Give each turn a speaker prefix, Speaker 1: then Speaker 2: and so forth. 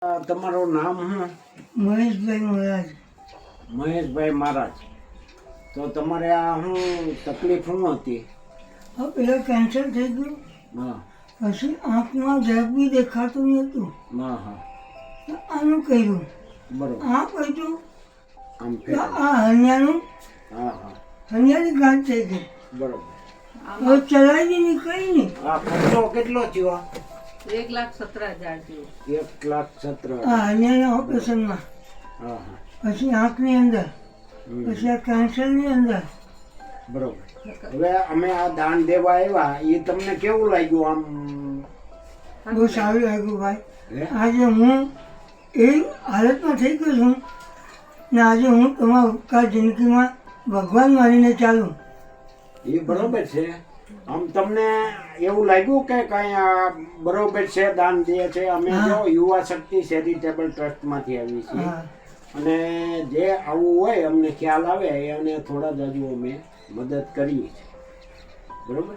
Speaker 1: તમારું નામ શું?
Speaker 2: મહેશભાઈ મહારાજ.
Speaker 1: મહેશભાઈ મહારાજ. તો તમારે આ શું તકલીફ શું હતી?
Speaker 2: હવે પેલા કેન્સર થઈ ગયું,
Speaker 1: હા
Speaker 2: પછી આંખમાં ઝેર બી દેખાતું નહોતું.
Speaker 1: હા હા
Speaker 2: તો આનું કર્યું,
Speaker 1: બરોબર.
Speaker 2: આ કર્યું
Speaker 1: આમ
Speaker 2: તો
Speaker 1: ફેર.
Speaker 2: આ હનિયાનું
Speaker 1: હા હા
Speaker 2: હનિયાની ગાંઠ થઈ ગઈ.
Speaker 1: બરોબર.
Speaker 2: હવે ચલાવી નહીં કઈ નહીં.
Speaker 1: આ ખર્ચો કેટલો થયો?
Speaker 3: 1,17,000 જેવું.
Speaker 1: 1,17,000.
Speaker 2: આ હનિયાના ઓપરેશનમાં,
Speaker 1: હા હા
Speaker 2: પછી આંખની અંદર,
Speaker 1: હમ.
Speaker 2: પછી આ કેન્સરની અંદર.
Speaker 1: બરોબર. હવે અમે આ દાન દેવા આવ્યા, એ તમને કેવું લાગ્યું? આમ
Speaker 2: બહુ સારું લાગ્યું ભાઈ.
Speaker 1: હે?
Speaker 2: આજે હું એ હાલતમાં થઈ ગયો છું ને આજે હું તમારા ઉપકાર જિંદગીમાં ભગવાન માનીને ચાલું.
Speaker 1: એ બરોબર છે. આમ તમને એવું લાગ્યું કે કઈ આ બરોબર છે, દાન દે છે? અમે
Speaker 2: હા.
Speaker 1: જો યુવા શક્તિ ચેરિટેબલ ટ્રસ્ટમાંથી આવી છીએ,
Speaker 2: હા
Speaker 1: અને જે આવું હોય અમને ખ્યાલ આવે અને થોડા જ હજુ અમે મદદ કરીએ છીએ. બરોબર.